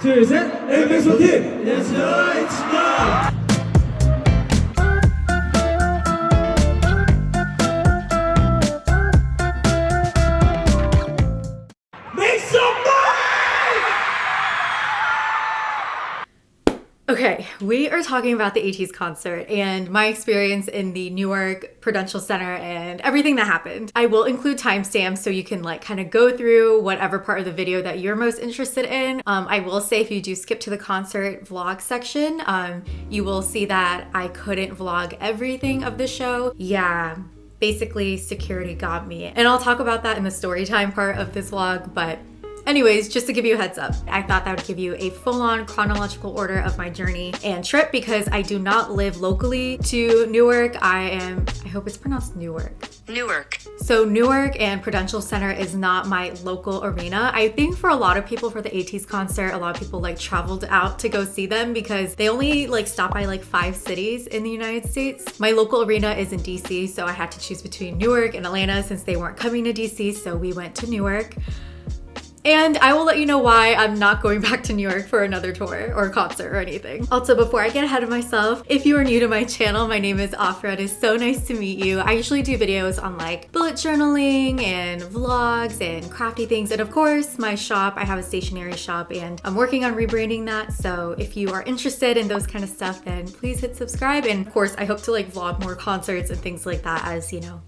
둘, 셋! 에피소드! Let's go! Let's go! Make some noise! Okay, we are talking about the ATEEZ concert and my experience in the Newark Prudential Center and everything that happened. I will include timestamps so you can like kind of go through whatever part of the video that you're most interested in. I will say if you do skip to the concert vlog section, you will see that I couldn't vlog everything of the show. Yeah. Basically, security got me. And I'll talk about that in the story time part of this vlog, but anyways, just to give you a heads up, I thought that would give you a full-on chronological order of my journey and trip because I do not live locally to Newark. I hope it's pronounced Newark. Newark. So Newark and Prudential Center is not my local arena. I think for a lot of people for the ATEEZ concert, a lot of people like traveled out to go see them because they only like stop by like 5 cities in the United States. My local arena is in DC, so I had to choose between Newark and Atlanta since they weren't coming to DC, so we went to Newark. And I will let you know why I'm not going back to New York for another tour or concert or anything. Also, before I get ahead of myself, if you are new to my channel, my name is Afra. It is so nice to meet you. I usually do videos on like bullet journaling and vlogs and crafty things. And of course, my shop, I have a stationery shop and I'm working on rebranding that. So if you are interested in those kind of stuff, then please hit subscribe. And of course, I hope to like vlog more concerts and things like that as, you know,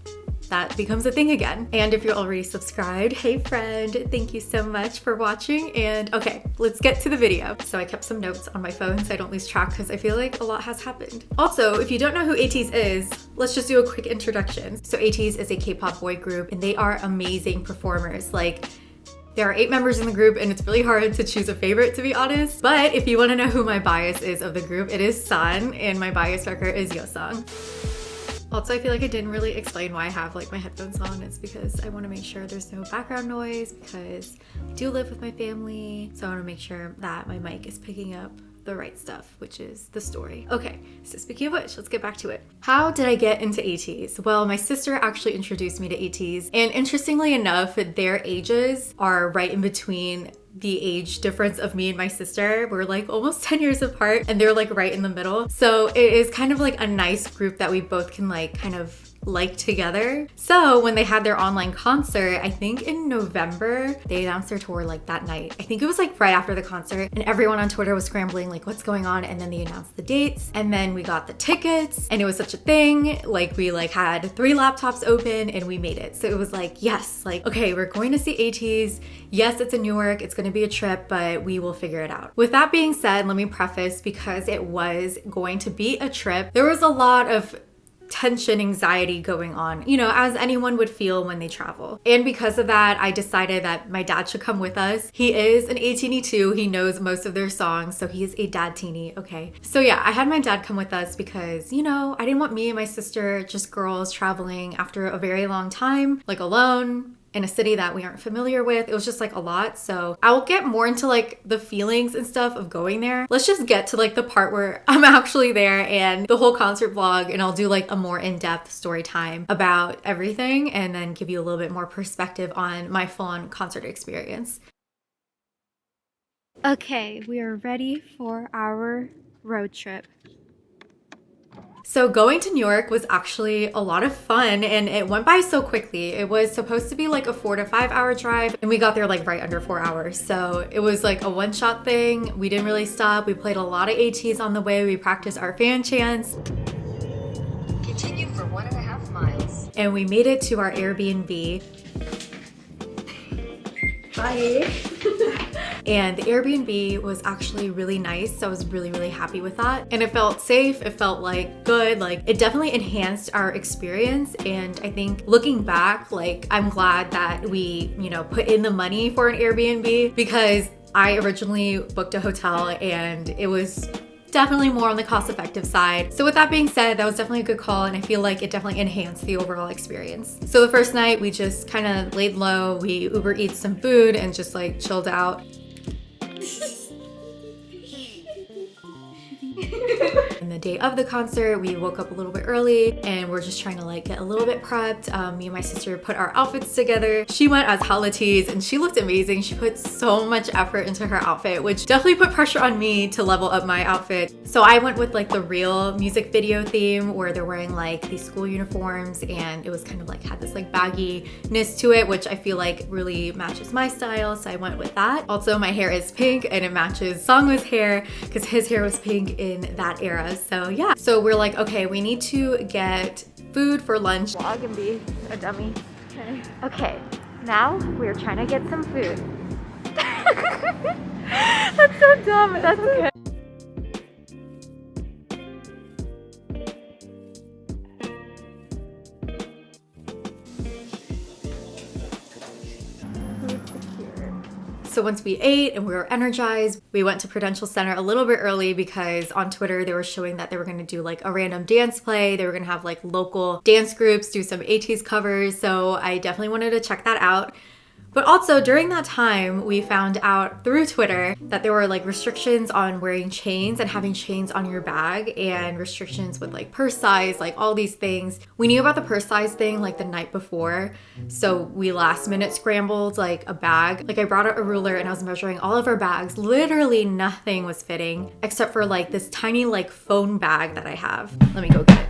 that becomes a thing again. And if you're already subscribed, hey friend, thank you so much for watching. And okay, let's get to the video. So I kept some notes on my phone so I don't lose track because I feel like a lot has happened. Also, if you don't know who ATEEZ is, let's just do a quick introduction. So ATEEZ is a K-pop boy group and they are amazing performers. Like, there are 8 members in the group and it's really hard to choose a favorite, to be honest. But if you want to know who my bias is of the group, it is Sun and my bias wrecker is Yeosang. Also, I feel like I didn't really explain why I have like my headphones on. It's because I want to make sure there's no background noise because I do live with my family. So I want to make sure that my mic is picking up the right stuff, which is the story. Okay, so speaking of which, let's get back to it. How did I get into ATEEZ? Well, my sister actually introduced me to ATEEZ, and interestingly enough, their ages are right in between the age difference of me and my sister. We're like almost 10 years apart and they're like right in the middle. So it is kind of like a nice group that we both can like kind of like together. So when they had their online concert, I think in November, they announced their tour like that night. I think it was like right after the concert and everyone on Twitter was scrambling like what's going on, and then they announced the dates and then we got the tickets and it was such a thing. Like we like had 3 laptops open and we made it. So it was like, yes, like, okay, we're going to see ATEEZ. Yes, it's in Newark. It's going to be a trip, but we will figure it out. With that being said, let me preface, because it was going to be a trip, there was a lot of tension, anxiety going on, you know, as anyone would feel when they travel. And because of that, I decided that my dad should come with us. He is an Atiny too. He knows most of their songs, so he is a dad teeny. Okay. So yeah, I had my dad come with us because, you know, I didn't want me and my sister, just girls, traveling after a very long time, like alone, in a city that we aren't familiar with. It was just like a lot. So I will get more into like the feelings and stuff of going there. Let's just get to like the part where I'm actually there and the whole concert vlog, and I'll do like a more in-depth story time about everything and then give you a little bit more perspective on my full-on concert experience. Okay, we are ready for our road trip. So going to New York was actually a lot of fun and it went by so quickly. It was supposed to be like a 4 to 5 hour drive and we got there like right under 4 hours. So it was like a one-shot thing. We didn't really stop. We played a lot of ATEEZ on the way. We practiced our fan chants. Continue for 1.5 miles. And we made it to our Airbnb. Bye. And the Airbnb was actually really nice. So I was really, really happy with that. And it felt safe. It felt like good. Like it definitely enhanced our experience. And I think looking back, like I'm glad that we, you know, put in the money for an Airbnb, because I originally booked a hotel and it was definitely more on the cost-effective side. So with that being said, that was definitely a good call and I feel like it definitely enhanced the overall experience. So the first night we just kind of laid low. We Uber Eats some food and just like chilled out. And the day of the concert, we woke up a little bit early and we're just trying to like get a little bit prepped. Me and my sister put our outfits together. She went as ATEEZ and she looked amazing. She put so much effort into her outfit, which definitely put pressure on me to level up my outfit. So I went with like the real music video theme where they're wearing like these school uniforms and it was kind of like had this like bagginess to it, which I feel like really matches my style. So I went with that. Also, my hair is pink and it matches Songwoo's hair because his hair was pink in that era. So yeah. So we're like, okay, we need to get food for lunch. Vlog and be a dummy. Okay, now we're trying to get some food. That's so dumb. That's okay. So once we ate and we were energized, we went to Prudential Center a little bit early because on Twitter they were showing that they were gonna do like a random dance play. They were gonna have like local dance groups do some ATEEZ covers. So I definitely wanted to check that out. But also during that time, we found out through Twitter that there were like restrictions on wearing chains and having chains on your bag and restrictions with like purse size, like all these things. We knew about the purse size thing like the night before. So we last minute scrambled like a bag. Like I brought out a ruler and I was measuring all of our bags. Literally nothing was fitting except for like this tiny like phone bag that I have. Let me go get it.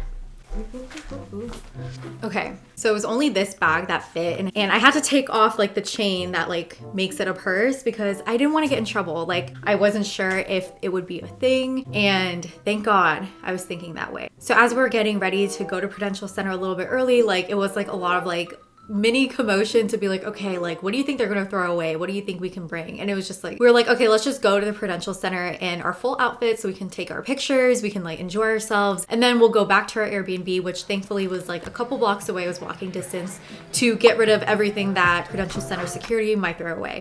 Okay, so it was only this bag that fit and I had to take off like the chain that like makes it a purse because I didn't want to get in trouble. Like I wasn't sure if it would be a thing and thank God I was thinking that way. So as we were getting ready to go to Prudential Center a little bit early, like it was like a lot of like mini commotion to be like, okay, like what do you think they're gonna throw away? What do you think we can bring? And it was just like, we were like, okay, let's just go to the Prudential Center in our full outfit so we can take our pictures, we can like enjoy ourselves, and then we'll go back to our Airbnb, which thankfully was like a couple blocks away, was walking distance, to get rid of everything that Prudential Center security might throw away.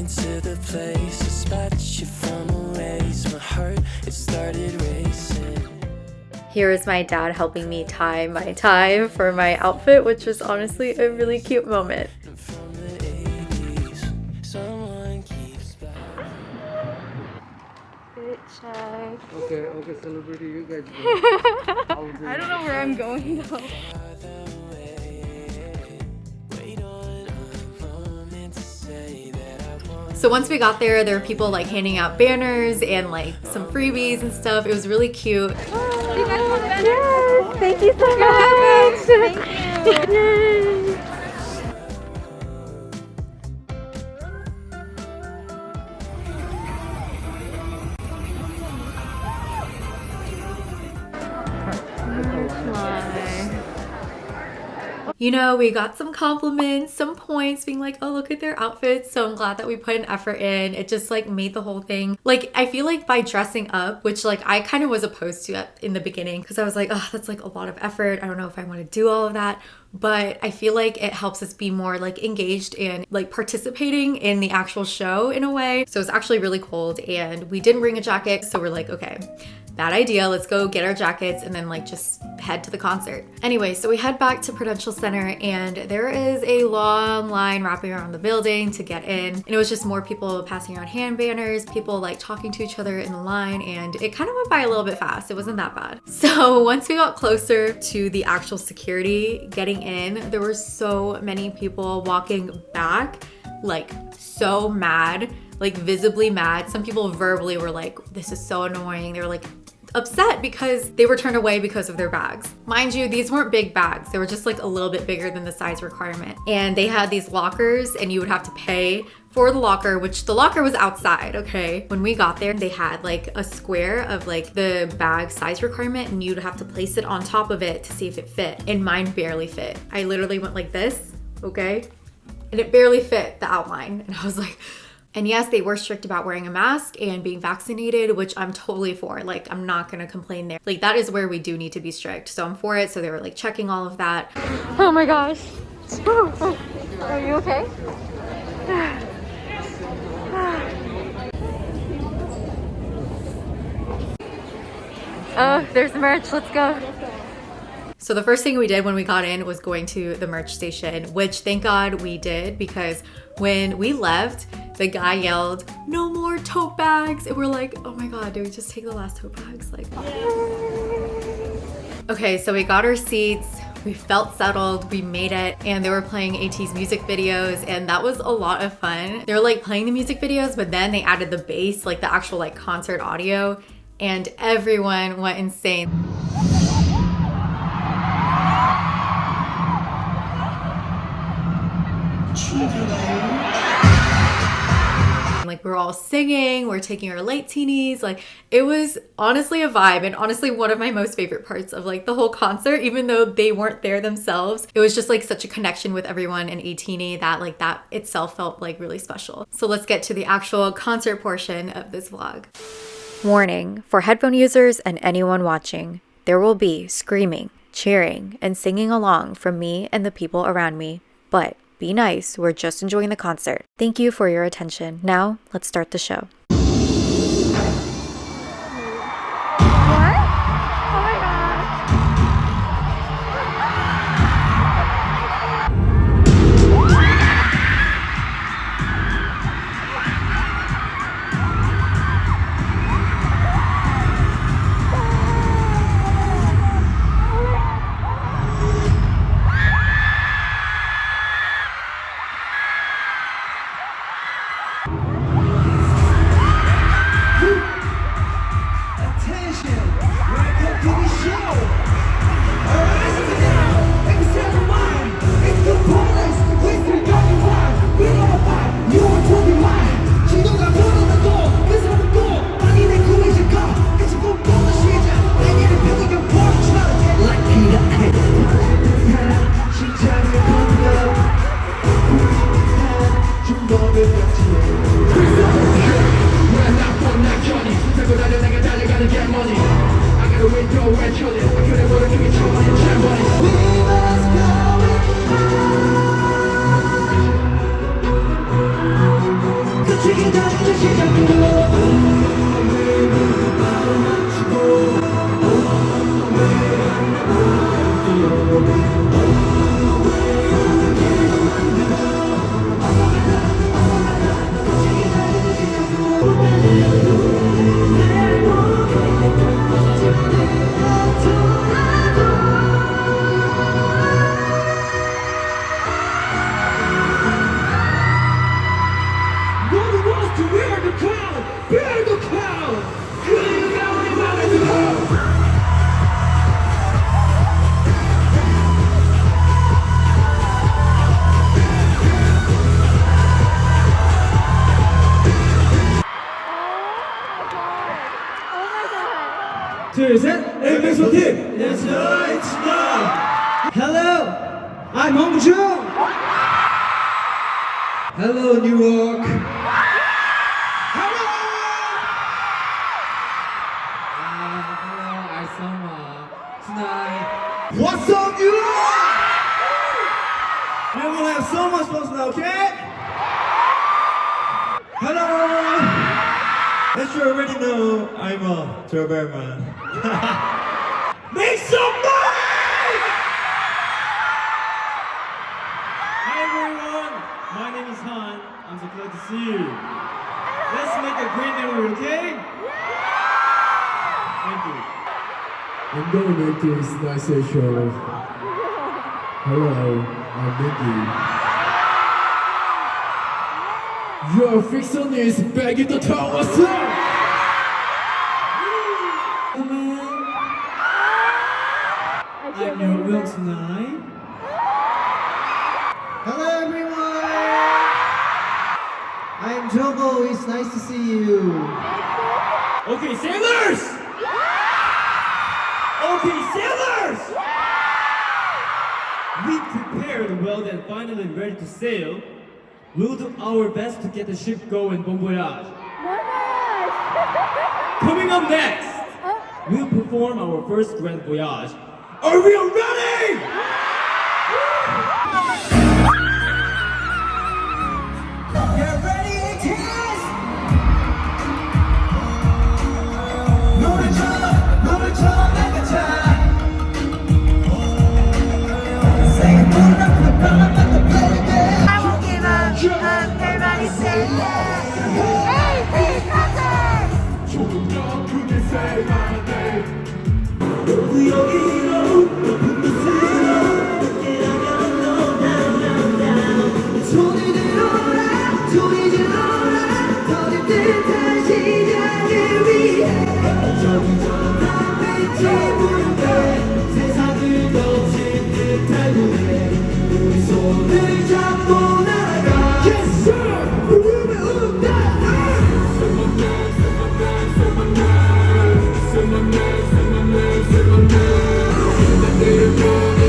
To the place, a spot you from a ways. My heart, it started racing. Here is my dad helping me tie my tie for my outfit, which was honestly a really cute moment. From the 80s, someone keeps back. Fit check. Okay, celebrity, you guys go. I don't know where I'm going though. So once we got there, there were people like handing out banners and like some freebies and stuff. It was really cute. Oh, you guys want the banner? Yes, thank you so much. Thank you. You know, we got some compliments, some points being like, oh, look at their outfits. So I'm glad that we put an effort in. It just like made the whole thing. Like, I feel like by dressing up, which like I kind of was opposed to in the beginning because I was like, oh, that's like a lot of effort. I don't know if I want to do all of that. But I feel like it helps us be more like engaged and like participating in the actual show in a way. So it's actually really cold and we didn't bring a jacket. So we're like, okay, bad idea. Let's go get our jackets and then like just head to the concert. Anyway, so we head back to Prudential Center and there is a long line wrapping around the building to get in. And it was just more people passing around hand banners, people like talking to each other in the line, and it kind of went by a little bit fast. It wasn't that bad. So once we got closer to the actual security getting in, there were so many people walking back, like so mad, like visibly mad. Some people verbally were like, this is so annoying. They were like upset because they were turned away because of their bags. Mind you, these weren't big bags. They were just like a little bit bigger than the size requirement. And they had these lockers and you would have to pay for the locker, which the locker was outside, okay? When we got there, they had like a square of like the bag size requirement and you'd have to place it on top of it to see if it fit. And mine barely fit. I literally went like this, okay? And it barely fit the outline. And I was like, and yes, they were strict about wearing a mask and being vaccinated, which I'm totally for. Like, I'm not gonna complain there. Like, that is where we do need to be strict. So I'm for it. So they were like checking all of that. Oh my gosh. Are you okay? Oh, there's merch. Let's go. So the first thing we did when we got in was going to the merch station, which thank God we did, because when we left, the guy yelled, "No more tote bags." And we're like, oh my God, did we just take the last tote bags? Like, okay, so we got our seats. We felt settled, we made it, and they were playing ATEEZ music videos, and that was a lot of fun. They were like playing the music videos, but then they added the bass, like the actual like concert audio, and everyone went insane. Like we're all singing, we're taking our late teenies. Like it was honestly a vibe, and honestly one of my most favorite parts of like the whole concert, even though they weren't there themselves. It was just like such a connection with everyone in Atiny that like that itself felt like really special. So let's get to the actual concert portion of this vlog. Warning for headphone users and anyone watching, there will be screaming, cheering, and singing along from me and the people around me, but be nice, we're just enjoying the concert. Thank you for your attention. Now, let's start the show. What? Oh my God. Attention, welcome to the show. Alright, now, extend your mind. It's the police, with the going wild. We don't fight, you want to be mine. 진도가 부르는 거, 그 사람 거. 아니 내 꿈이지 가. 같이 꿈꾸는 시작. 내일은 펴기가 portrait. Like Peter Pan. 심장을 건너. 좀 더 배웠지. 둘, 셋! 엠베소 팀! Let's go! It's now! Hello! I'm Hongju! Hello, Newark! Hello! Hello, Arsama. Tonight. What's up, Newark? We will have so much fun now, okay? Hello! As you already know, I'm a Doberman. Make some noise! Hi everyone, my name is Han. I'm so glad to see you. Let's make a great memory, okay? Thank you. I'm gonna make this nicer show. Hello, I'm Nikki. Your fictionist back in the town, what's up? I'm your will tonight. Hello everyone! I'm Jobo, it's nice to see you. Okay, sailors! Okay, sailors! We prepared well and finally ready to sail. We'll do our best to get the ship going, bon voyage. Coming up next, we'll perform our first grand voyage. Are we all ready? Get ready, ATEEZ! 노래 쳐! ATEEZ concert! 조금 더 크게 say my name. 소리 들어라 소리 질러라 더 짙은 시작을 위해 저기저 달빛이 부른데 세상을 덮친 듯한 노래 우리 손을 잡고 나가 Yes sir 부르면 운다 Say my name say my name say my name say my name say my name say my name 내 이름을 내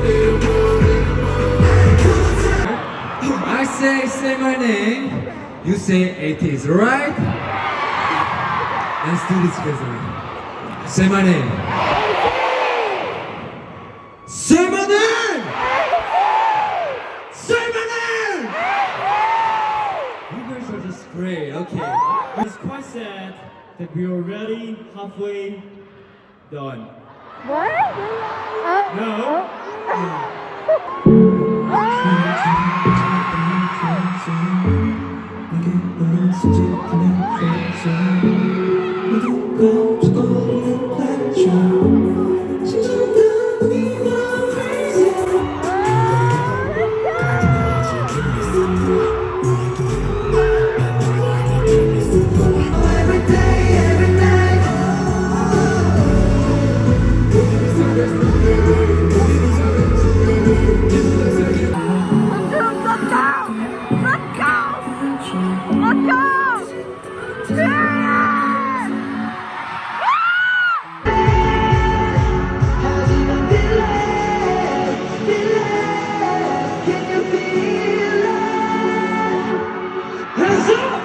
이름을 I say my name. You say ATEEZ, alright? Let's do this together. Say my name. Say my name! Say my name! You guys are just great, okay. It's quite sad that we are already halfway done. What? No? Every day, every night. 하지만 delay, delay. Can you feel it? Hands up!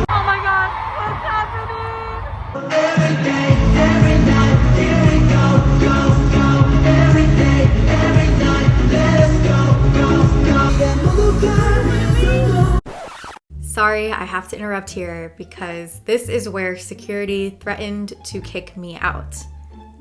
Oh my god, what's happening? Every day, every night, here we go, go, go. Every day, every night, let us go, go, go. Sorry, I have to interrupt here because this is where security threatened to kick me out.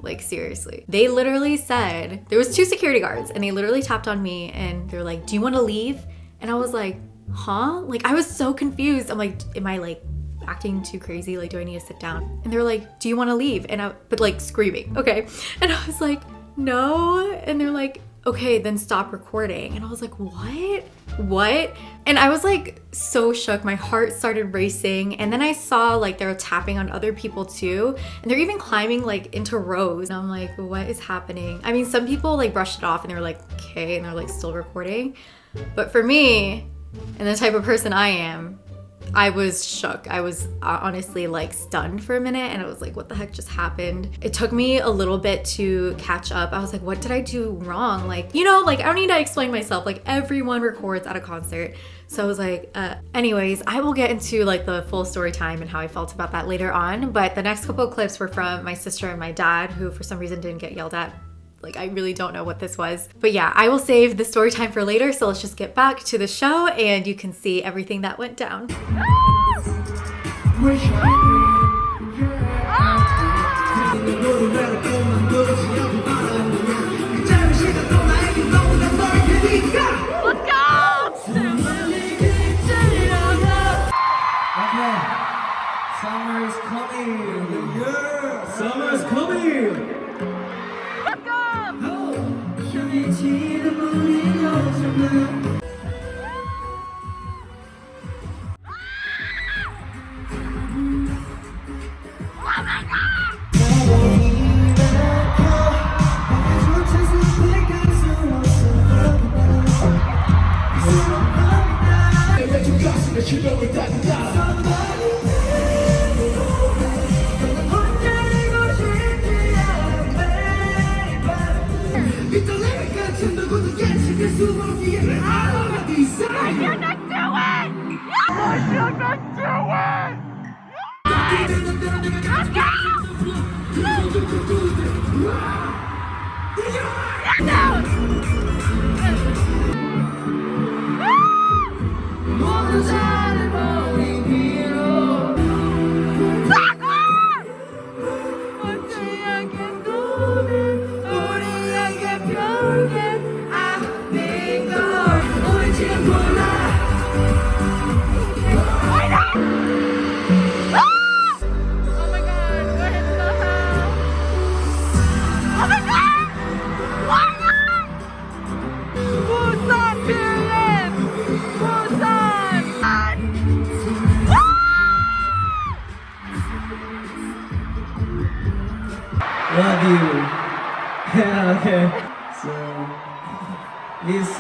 Like seriously. They literally said, there was 2 security guards and they literally tapped on me and they're like, do you want to leave? And I was like, huh? Like I was so confused. I'm like, am I like acting too crazy? Like, do I need to sit down? And they're like, do you want to leave? But like screaming, okay. And I was like, no. And they're like, okay, then stop recording. And I was like, what? And I was like so shook. My heart started racing. And then I saw like they were tapping on other people too. And they're even climbing like into rows. And I'm like, what is happening? I mean, some people like brushed it off and they were like, okay. And they're like still recording. But for me, and the type of person I am, I was shook. I was honestly like stunned for a minute and I was like, what the heck just happened? It took me a little bit to catch up. I was like, what did I do wrong? Like, you know, like I don't need to explain myself. Like everyone records at a concert. So I was like, anyways, I will get into like the full story time and how I felt about that later on. But the next couple of clips were from my sister and my dad, who for some reason didn't get yelled at. Like, I really don't know what this was. But yeah, I will save the story time for later. So let's just get back to the show and you can see everything that went down. Let's go! Okay. Summer is coming. Yeah. Summer is coming. Let's go! You're not doing! You're not doing! Let's go! 우리에게 별게 아닌 걸 우리 지금 몰라. Love you. Yeah, okay. So, this is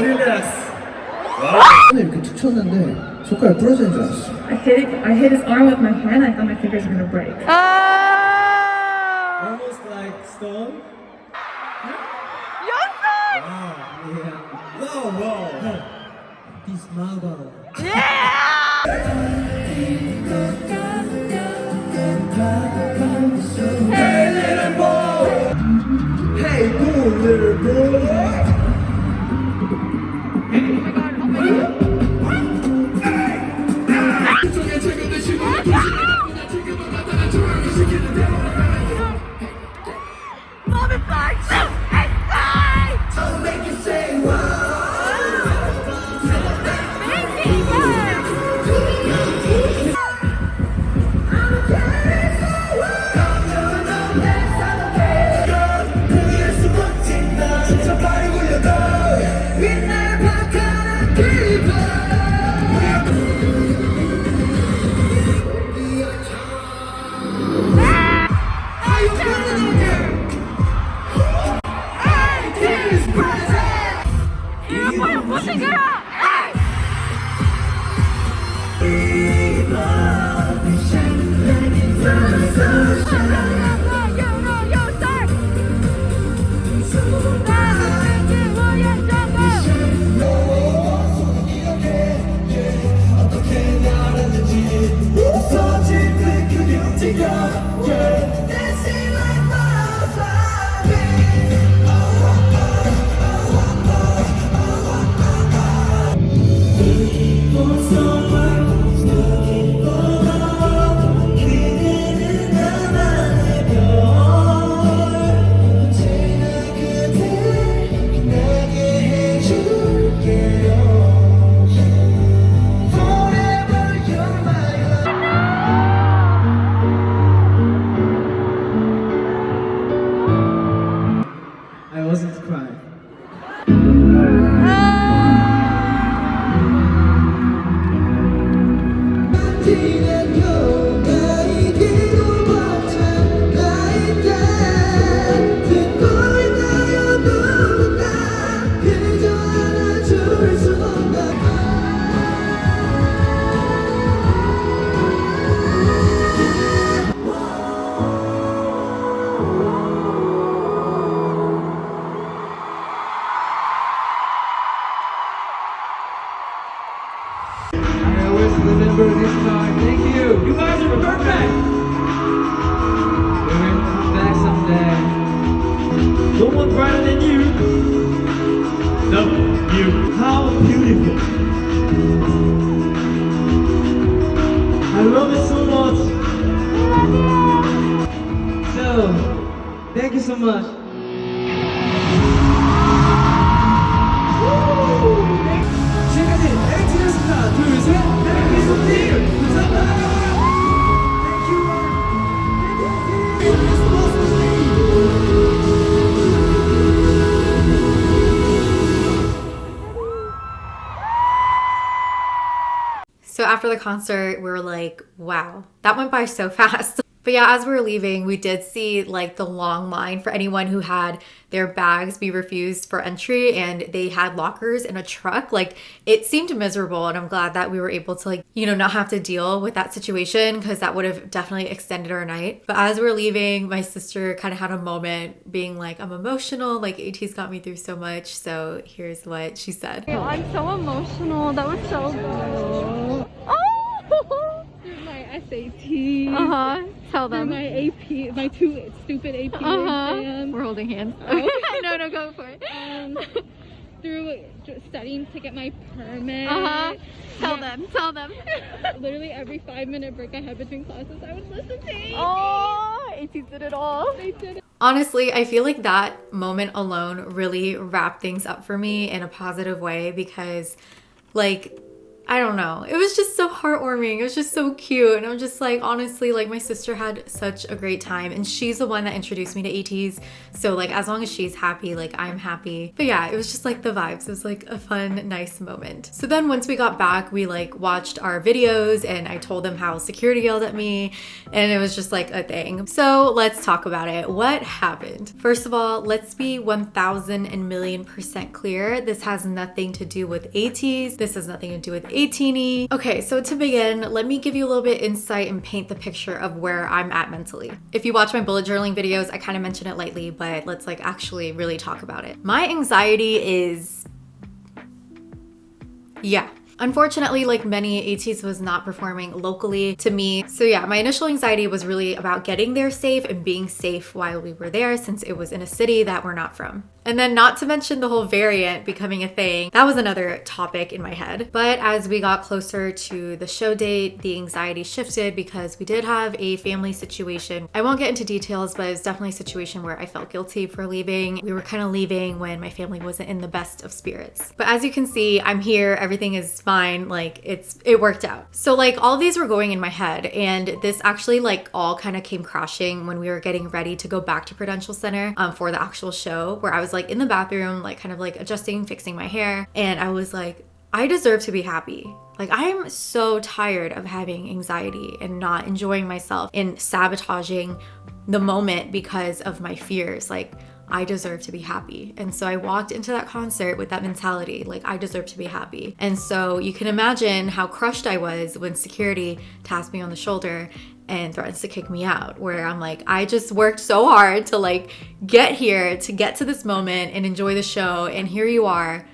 relax. 이렇게 툭 쳤는데 손가락 부러지는 줄 알았어. I hit his arm with my hand. I thought my fingers were gonna break. Almost like stone. Wow, yeah. Whoa, whoa. This marble. Hey little boy. Hey cool little boy. I'll make you say wow. I wasn't crying. I always remember this time. Thank you. You guys are perfect. We're gonna come back someday. No one brighter than you. No, you. How beautiful. I love it so much. So, thank you so much. 지금까지 ATEEZ입니다. 둘, 셋. Thank you, team. 감사합니다. So after the concert, we were like, wow, that went by so fast. But yeah, as we were leaving, we did see like the long line for anyone who had their bags be refused for entry and they had lockers in a truck. Like it seemed miserable, and I'm glad that we were able to not have to deal with that situation, because that would have definitely extended our night. But as we were leaving, my sister kind of had a moment being like, I'm emotional, like ATEEZ got me through so much. So here's what she said. I'm so emotional. That was so good. Oh! My SAT. Tell them. My AP, my two stupid AP exams. We're holding hands. Oh. No, go for it. through studying to get my permit. Tell them. Literally every 5-minute break I had between classes, I would listen to ATEEZ. Oh, ATEEZ did it all. They did it. Honestly, I feel like that moment alone really wrapped things up for me in a positive way because, like, I don't know. It was just so heartwarming. It was just so cute. And I'm just like, honestly, like my sister had such a great time and she's the one that introduced me to ATEEZ. So like, as long as she's happy, like I'm happy. But yeah, it was just like the vibes. It was like a fun, nice moment. So then once we got back, we like watched our videos and I told them how security yelled at me and it was just like a thing. So let's talk about it. What happened? First of all, let's be 1000,000,000% clear. This has nothing to do with ATEEZ. This has nothing to do with Atiny. Okay, so to begin, let me give you a little bit insight and paint the picture of where I'm at mentally. If you watch my bullet journaling videos, I kind of mention it lightly, but let's like actually really talk about it. My anxiety is, yeah. Unfortunately, like many, ATEEZ was not performing locally to me. So yeah, my initial anxiety was really about getting there safe and being safe while we were there since it was in a city that we're not from. And then not to mention the whole variant becoming a thing. That was another topic in my head. But as we got closer to the show date, the anxiety shifted because we did have a family situation. I won't get into details, but it was definitely a situation where I felt guilty for leaving. We were kind of leaving when my family wasn't in the best of spirits. But as you can see, I'm here, everything is fine, like it worked out. So like all of these were going in my head and this actually like all kind of came crashing when we were getting ready to go back to Prudential Center for the actual show, where I was like in the bathroom, like kind of like adjusting, fixing my hair. And I was like, I deserve to be happy. Like I'm so tired of having anxiety and not enjoying myself and sabotaging the moment because of my fears. Like I deserve to be happy. And so I walked into that concert with that mentality, like I deserve to be happy. And so you can imagine how crushed I was when security tapped me on the shoulder and threatens to kick me out, where I'm like, I just worked so hard to like get here, to get to this moment and enjoy the show. And here you are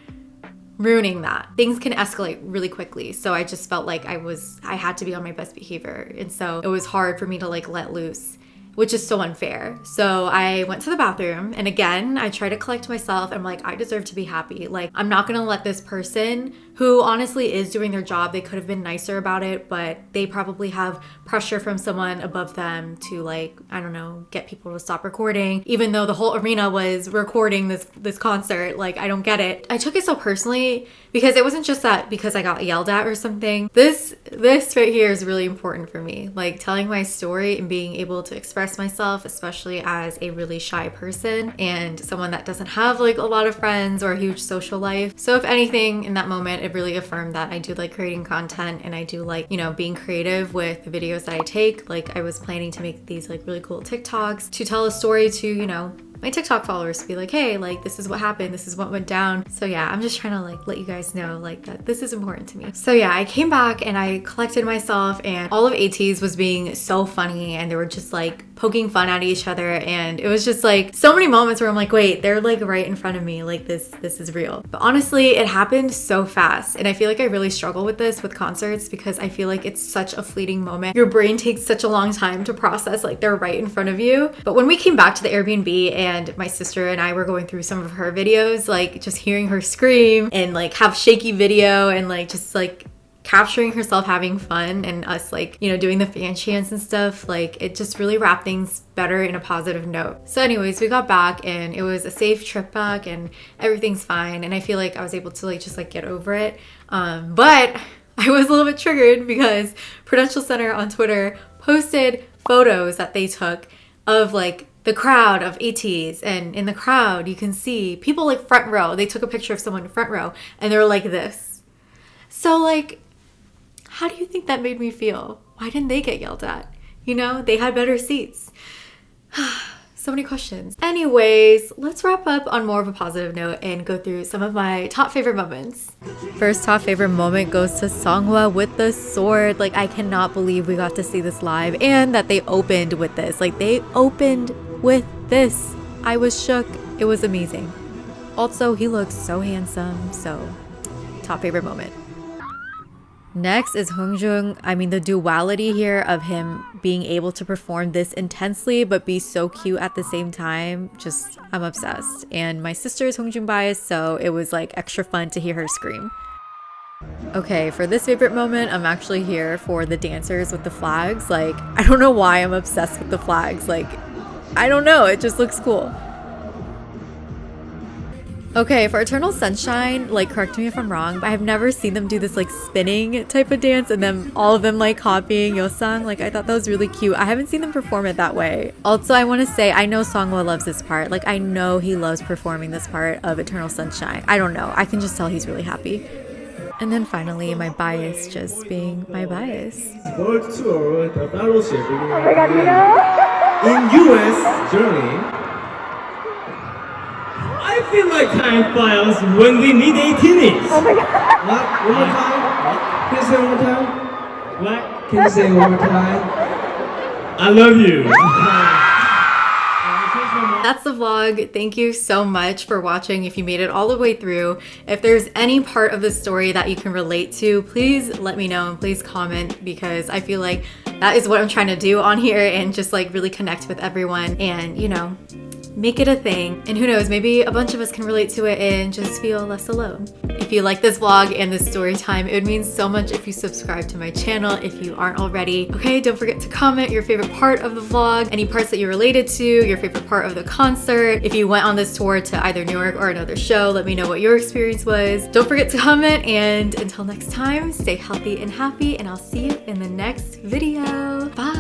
ruining that. Things can escalate really quickly. So I just felt like I had to be on my best behavior. And so it was hard for me to like let loose, which is so unfair. So I went to the bathroom and again, I tried to collect myself. I'm like, I deserve to be happy. Like, I'm not gonna let this person who honestly is doing their job, they could have been nicer about it, but they probably have pressure from someone above them to like, I don't know, get people to stop recording, even though the whole arena was recording this concert. Like, I don't get it. I took it so personally because it wasn't just that because I got yelled at or something. This right here is really important for me. Like telling my story and being able to express myself, especially as a really shy person and someone that doesn't have like a lot of friends or a huge social life. So if anything, in that moment, it really affirmed that I do like creating content and I do like, you know, being creative with the videos that I take. Like I was planning to make these like really cool TikToks to tell a story to, you know, my TikTok followers, to be like, hey, like this is what happened, this is what went down. So yeah, I'm just trying to like let you guys know like that this is important to me. So yeah, I came back and I collected myself and all of ATEEZ was being so funny and they were just like poking fun at each other, and it was just like so many moments where I'm like, wait, they're like right in front of me, like this is real. But honestly, it happened so fast, and I feel like I really struggle with this with concerts because I feel like it's such a fleeting moment. Your brain takes such a long time to process, like they're right in front of you. But when we came back to the Airbnb and my sister and I were going through some of her videos, like just hearing her scream and like have shaky video and like just like capturing herself having fun and us like, you know, doing the fan chants and stuff, like it just really wrapped things better in a positive note. So anyways, we got back and it was a safe trip back and everything's fine, and I feel like I was able to like just like get over it. But I was a little bit triggered because Prudential Center on Twitter posted photos that they took of like the crowd of ATEEZ, and in the crowd you can see people like front row. They took a picture of someone front row and they're like this. So like, how do you think that made me feel? Why didn't they get yelled at? You know, they had better seats. So many questions. Anyways, let's wrap up on more of a positive note and go through some of my top favorite moments. First top favorite moment goes to Songhwa with the sword. Like, I cannot believe we got to see this live and that they opened with this. Like, they opened with this. I was shook. It was amazing. Also, he looks so handsome. So, top favorite moment. Next is Hongjoong. I mean, the duality here of him being able to perform this intensely but be so cute at the same time, just, I'm obsessed. And my sister is Hongjoong bias, so it was like extra fun to hear her scream. Okay, for this favorite moment, I'm actually here for the dancers with the flags. Like, I don't know why I'm obsessed with the flags. Like, I don't know, it just looks cool. Okay, for Eternal Sunshine, like, correct me if I'm wrong, but I've never seen them do this like spinning type of dance and then all of them like copying Yeosang. Like, I thought that was really cute. I haven't seen them perform it that way. Also, I want to say, I know Songwoo loves this part. Like, I know he loves performing this part of Eternal Sunshine. I don't know, I can just tell he's really happy. And then finally, my bias just being my bias. World Tour, the fellowship in US, Germany. I feel like time flies when we meet Atiny. Oh my god. What? One more time? Can you say it one more time? What? Can you say it one more time? I love you. That's the vlog. Thank you so much for watching. If you made it all the way through, if there's any part of the story that you can relate to, please let me know and please comment, because I feel like that is what I'm trying to do on here and just like really connect with everyone and, you know, make it a thing. And who knows, maybe a bunch of us can relate to it and just feel less alone. If you like this vlog and this story time, it would mean so much if you subscribe to my channel if you aren't already. Okay, don't forget to comment your favorite part of the vlog, any parts that you related to, your favorite part of the concert. If you went on this tour to either Newark or another show, let me know what your experience was. Don't forget to comment, and until next time, stay healthy and happy, and I'll see you in the next video. Bye!